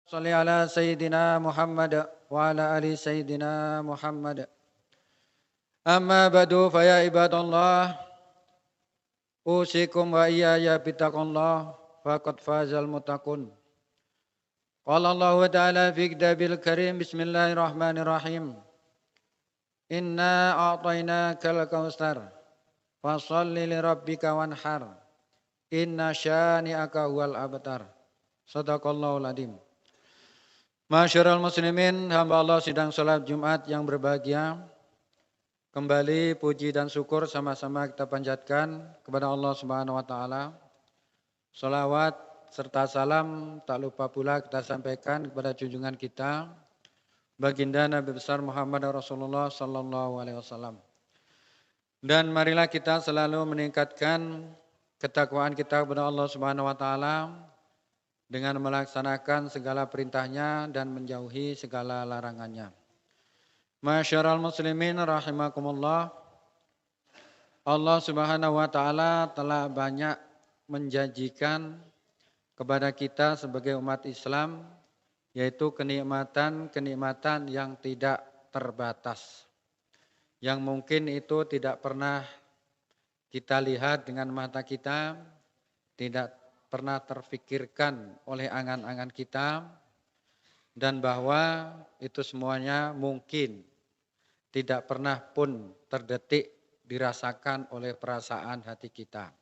Shalli ala Sayyidina Muhammad wa ala ali Sayyidina Muhammad. Amma ba'du fa ya ibadallah usikum wa iyaya bittaqullah faqad fazal muttaqun. Qala Allah Ta'ala fi kitabil karim bismillahirrahmanirrahim. Inna a'tainakal kautsar fashalli li rabbika wanhar. Inna syani'aka huwal abtar. Shadaqallahul adzim. Masyarul muslimin, hamba Allah sidang salat Jumat yang berbahagia. Kembali puji dan syukur sama-sama kita panjatkan kepada Allah Subhanahu wa taala. Salawat serta salam tak lupa pula kita sampaikan kepada junjungan kita baginda Nabi besar Muhammad Rasulullah sallallahu alaihi wasallam. Dan marilah kita selalu meningkatkan ketakwaan kita kepada Allah Subhanahu wa taala dengan melaksanakan segala perintahnya dan menjauhi segala larangannya. Masyarul muslimin rahimakumullah. Allah Subhanahu wa taala telah banyak menjanjikan kepada kita sebagai umat Islam, yaitu kenikmatan-kenikmatan yang tidak terbatas. Yang mungkin itu tidak pernah kita lihat dengan mata kita, tidak pernah terfikirkan oleh angan-angan kita, dan bahwa itu semuanya mungkin tidak pernah pun terdetik dirasakan oleh perasaan hati kita.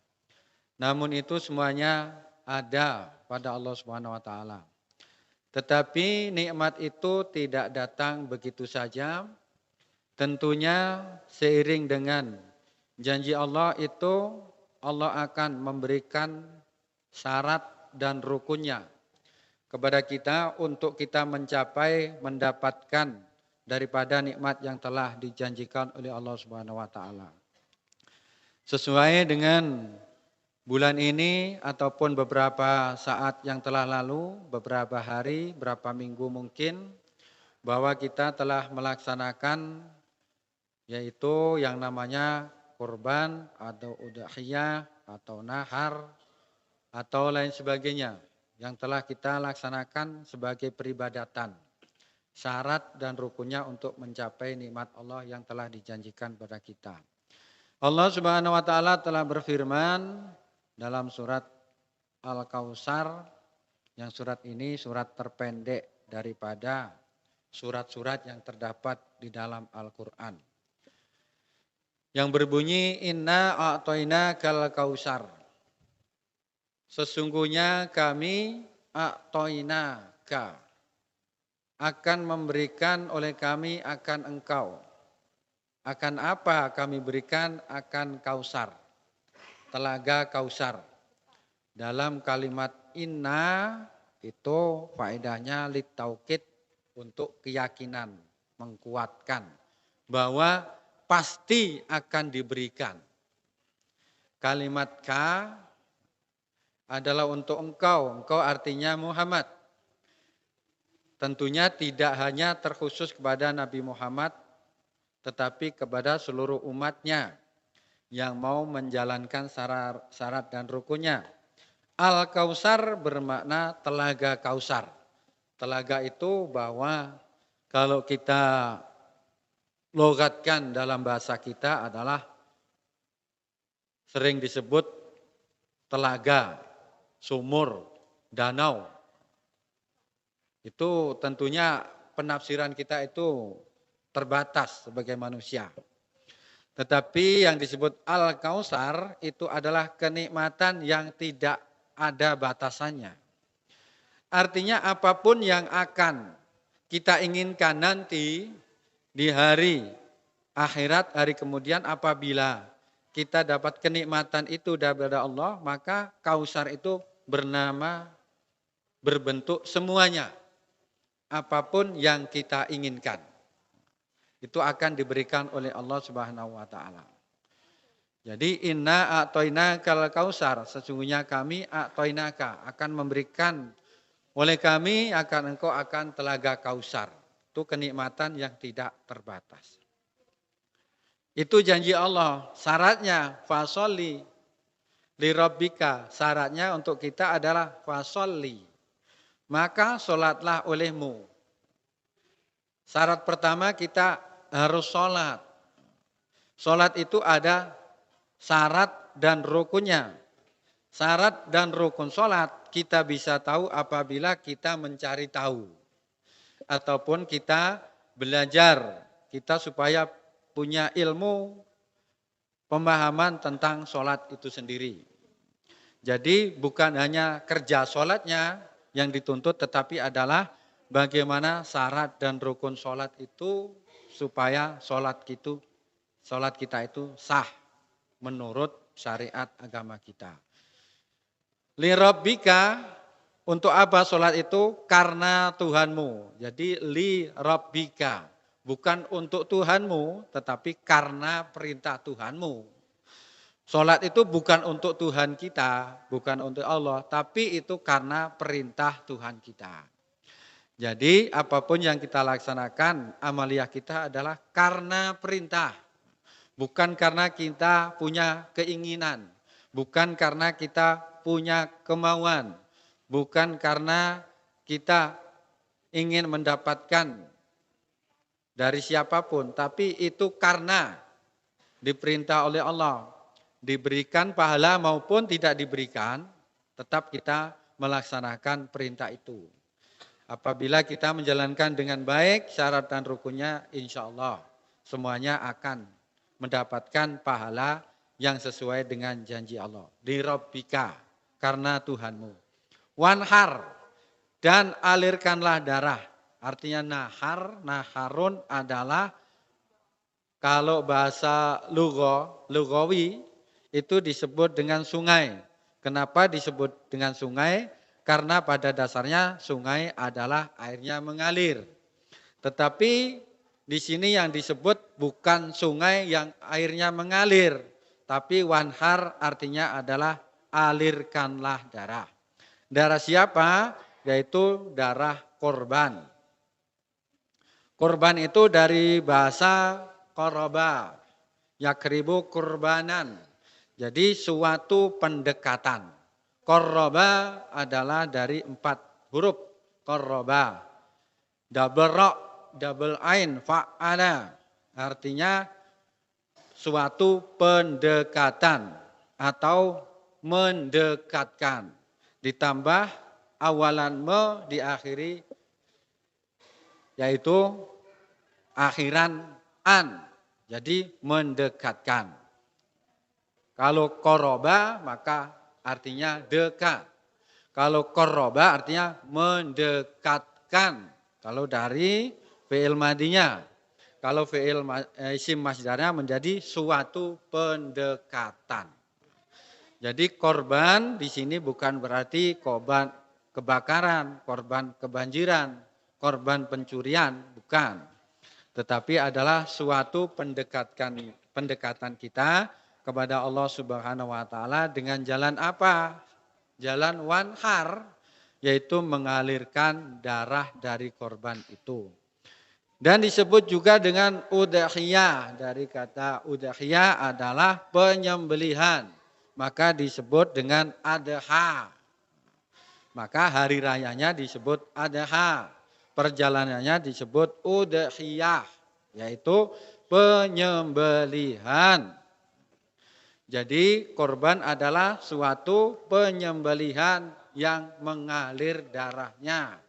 Namun itu semuanya ada pada Allah Subhanahu wa taala. Tetapi nikmat itu tidak datang begitu saja. Tentunya seiring dengan janji Allah itu Allah akan memberikan syarat dan rukunnya kepada kita untuk kita mencapai mendapatkan daripada nikmat yang telah dijanjikan oleh Allah Subhanahu wa taala. Sesuai dengan bulan ini ataupun beberapa saat yang telah lalu, beberapa hari, beberapa minggu mungkin, bahwa kita telah melaksanakan yaitu yang namanya kurban atau udhiyah atau nahar atau lain sebagainya yang telah kita laksanakan sebagai peribadatan. Syarat dan rukunnya untuk mencapai nikmat Allah yang telah dijanjikan pada kita. Allah Subhanahu wa taala telah berfirman dalam surat Al-Kautsar, yang surat ini surat terpendek daripada surat-surat yang terdapat di dalam Al-Qur'an. Yang berbunyi inna a'tainakal kautsar. Sesungguhnya kami a'tainaka akan memberikan oleh kami akan engkau. Akan apa kami berikan? Akan Kautsar. Telaga Kautsar. Dalam kalimat inna itu faedahnya litaukid, untuk keyakinan, menguatkan bahwa pasti akan diberikan. Kalimat ka adalah untuk engkau artinya Muhammad. Tentunya tidak hanya terkhusus kepada Nabi Muhammad, tetapi kepada seluruh umatnya yang mau menjalankan syarat dan rukunnya. Al-Kautsar bermakna telaga Kautsar. Telaga itu bahwa kalau kita logatkan dalam bahasa kita adalah sering disebut telaga, sumur, danau. Itu tentunya penafsiran kita itu terbatas sebagai manusia. Tetapi yang disebut Al-Kautsar itu adalah kenikmatan yang tidak ada batasannya. Artinya apapun yang akan kita inginkan nanti di hari akhirat, hari kemudian apabila kita dapat kenikmatan itu dari Allah, maka Kautsar itu berbentuk semuanya. Apapun yang kita inginkan, itu akan diberikan oleh Allah Subhanahu wa taala. Jadi inna a'tainakal kautsar, sesungguhnya kami a'tainaka akan memberikan oleh kami akan engkau akan telaga Kautsar. Itu kenikmatan yang tidak terbatas. Itu janji Allah. Syaratnya fasholli li rabbika. Syaratnya untuk kita adalah fasholli. maka sholatlah olehmu. Syarat pertama kita harus sholat. Sholat itu ada syarat dan rukunnya. Syarat dan rukun sholat kita bisa tahu apabila kita mencari tahu. Ataupun kita belajar. Kita supaya punya ilmu pemahaman tentang sholat itu sendiri. Jadi bukan hanya kerja sholatnya yang dituntut, tetapi adalah bagaimana syarat dan rukun sholat itu supaya sholat kita itu sah menurut syariat agama kita. Li rabbika, untuk apa sholat itu? Karena Tuhanmu. Jadi li rabbika, bukan untuk Tuhanmu, tetapi karena perintah Tuhanmu. Sholat itu bukan untuk Tuhan kita, bukan untuk Allah, tapi itu karena perintah Tuhan kita. Jadi apapun yang kita laksanakan, amaliyah kita adalah karena perintah. Bukan karena kita punya keinginan, bukan karena kita punya kemauan, bukan karena kita ingin mendapatkan dari siapapun, tapi itu karena diperintah oleh Allah. Diberikan pahala maupun tidak diberikan, tetap kita melaksanakan perintah itu. Apabila kita menjalankan dengan baik syarat dan rukunnya, insya Allah semuanya akan mendapatkan pahala yang sesuai dengan janji Allah. Di Rabbika, karena Tuhanmu. Wanhar, dan alirkanlah darah. Artinya naharun adalah kalau bahasa lugawi itu disebut dengan sungai. Kenapa disebut dengan sungai? Karena pada dasarnya sungai adalah airnya mengalir. Tetapi di sini yang disebut bukan sungai yang airnya mengalir, tapi wanhar artinya adalah alirkanlah darah. Darah siapa? Yaitu darah korban. Korban itu dari bahasa qoroba, yakribu kurbanan. Jadi suatu pendekatan. Qoroba adalah dari 4 huruf. Qoroba. Double ro, double ain, fa'ala. Artinya suatu pendekatan atau mendekatkan. Ditambah awalan diakhiri yaitu akhiran an. Jadi mendekatkan. Kalau koroba maka artinya dekat. Kalau koroba artinya mendekatkan. Kalau dari fi'il madinya. Kalau fi'il isim masdarnya menjadi suatu pendekatan. Jadi korban di sini bukan berarti korban kebakaran, korban kebanjiran, korban pencurian, bukan. Tetapi adalah suatu pendekatan kita kepada Allah Subhanahu wa taala dengan jalan apa? Jalan wanhar, yaitu mengalirkan darah dari korban itu. Dan disebut juga dengan udhiyah, dari kata udhiyah adalah penyembelihan. Maka disebut dengan adha. Maka hari rayanya disebut adha. Perjalanannya disebut udhiyah, yaitu penyembelihan. Jadi korban adalah suatu penyembelihan yang mengalir darahnya.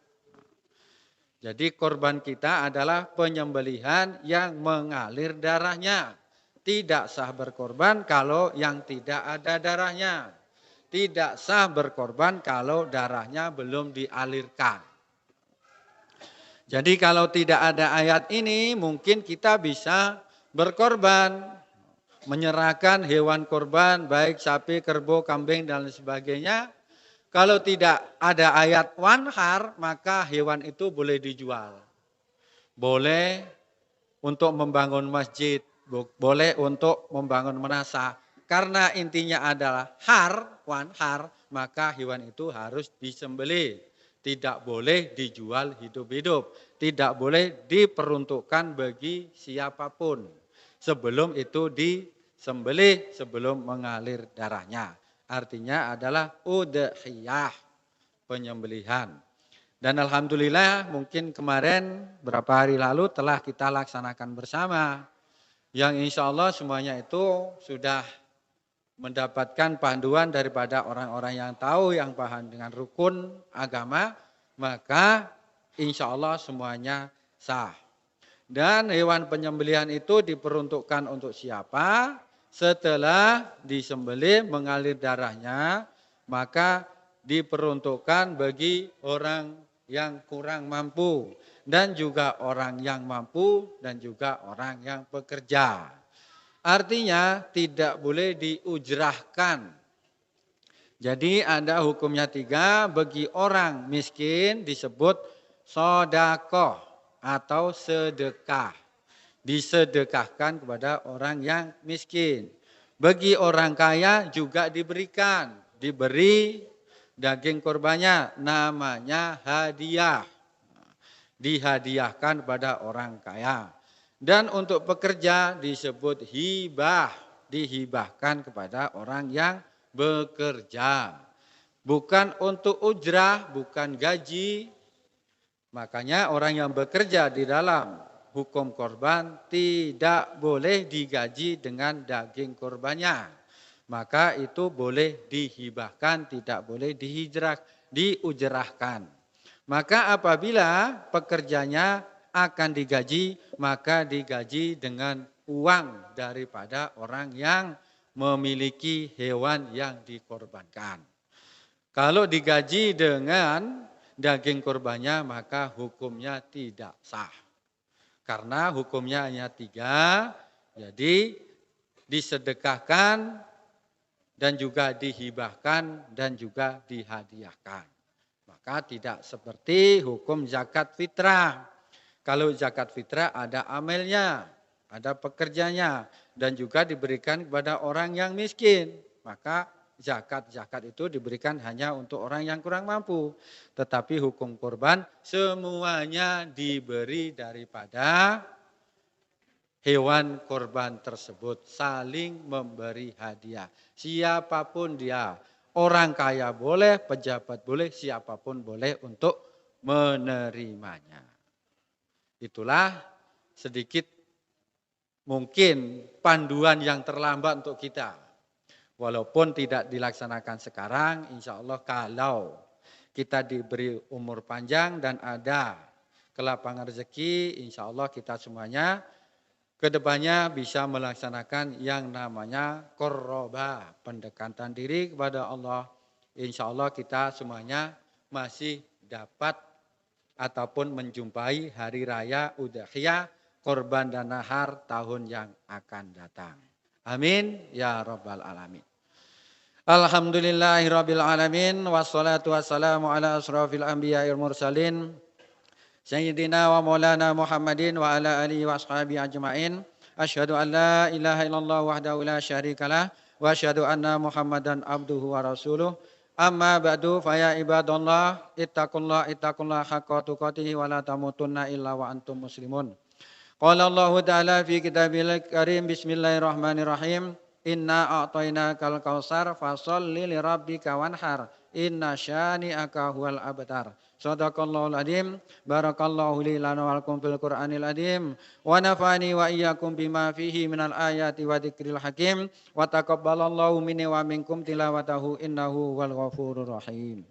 Jadi korban kita adalah penyembelihan yang mengalir darahnya. Tidak sah berkorban kalau yang tidak ada darahnya. Tidak sah berkorban kalau darahnya belum dialirkan. Jadi kalau tidak ada ayat ini mungkin kita bisa berkorban. Menyerahkan hewan korban baik sapi, kerbau, kambing dan sebagainya. Kalau tidak ada ayat wanhar maka hewan itu boleh dijual. Boleh untuk membangun masjid, boleh untuk membangun menasa. Karena intinya adalah wanhar, maka hewan itu harus disembelih. Tidak boleh dijual hidup-hidup. Tidak boleh diperuntukkan bagi siapapun. Sebelum itu disembelih, sebelum mengalir darahnya. Artinya adalah udhiyah, penyembelihan. Dan alhamdulillah mungkin kemarin beberapa hari lalu telah kita laksanakan bersama. Yang insya Allah semuanya itu sudah mendapatkan panduan daripada orang-orang yang tahu, yang paham dengan rukun agama, maka insya Allah semuanya sah. Dan hewan penyembelihan itu diperuntukkan untuk siapa? Setelah disembelih mengalir darahnya, maka diperuntukkan bagi orang yang kurang mampu dan juga orang yang mampu dan juga orang yang bekerja. Artinya tidak boleh diujrahkan. Jadi ada hukumnya 3, bagi orang miskin disebut sodakoh atau sedekah. Disedekahkan kepada orang yang miskin. Bagi orang kaya juga diberikan. Diberi daging kurbannya, namanya hadiah. Dihadiahkan kepada orang kaya. Dan untuk pekerja disebut hibah. Dihibahkan kepada orang yang bekerja. Bukan untuk ujrah, bukan gaji. Makanya orang yang bekerja di dalam hukum korban tidak boleh digaji dengan daging korbannya. Maka itu boleh dihibahkan, tidak boleh diujrahkan. Maka apabila pekerjanya akan digaji, maka digaji dengan uang daripada orang yang memiliki hewan yang dikorbankan. Kalau digaji dengan daging kurbannya, maka hukumnya tidak sah. Karena hukumnya hanya 3, jadi disedekahkan dan juga dihibahkan dan juga dihadiahkan. Maka tidak seperti hukum zakat fitrah. Kalau zakat fitrah ada amelnya, ada pekerjanya, dan juga diberikan kepada orang yang miskin. Maka zakat itu diberikan hanya untuk orang yang kurang mampu. Tetapi hukum kurban semuanya diberi daripada hewan kurban tersebut, saling memberi hadiah. Siapapun dia, orang kaya boleh, pejabat boleh, siapapun boleh untuk menerimanya. Itulah sedikit mungkin panduan yang terlambat untuk kita. Walaupun tidak dilaksanakan sekarang, insya Allah kalau kita diberi umur panjang dan ada kelapangan rezeki, insya Allah kita semuanya kedepannya bisa melaksanakan yang namanya qurrabah, pendekatan diri kepada Allah. Insya Allah kita semuanya masih dapat ataupun menjumpai hari raya Udhiyah, korban dan nahar tahun yang akan datang. Amin ya rabbal alamin. Alhamdulillahirabbil alamin wassalatu wassalamu ala asrofil anbiya'il mursalin Sayyidina wa maulana Muhammadin wa ala alihi wa ashabihi ajma'in. Asyhadu an la ilaha illallah wahdahu la syarikalah wa asyhadu anna Muhammadan abduhu wa rasuluh. Amma ba'du fa ya ibadallah ittaqullah haqqa tuqatih wa la tamutunna illa wa antum muslimun. Qala Allah Ta'ala fi kitabil karim bismillahirrahmanirrahim. Inna a'tainakal kautsar fasholli lirabbika wanhar. Inna syani'aka huwal abtar. Shadaqallahul adzim. Barakallahu li lana wa lakum fil Qur'anil adzim. Wa nafa'ani wa iyyakum bima fihi minal ayati wa dzikril hakim. Wa taqabbalallahu minni wa minkum tilawatahu innahu wal ghafurur rahim.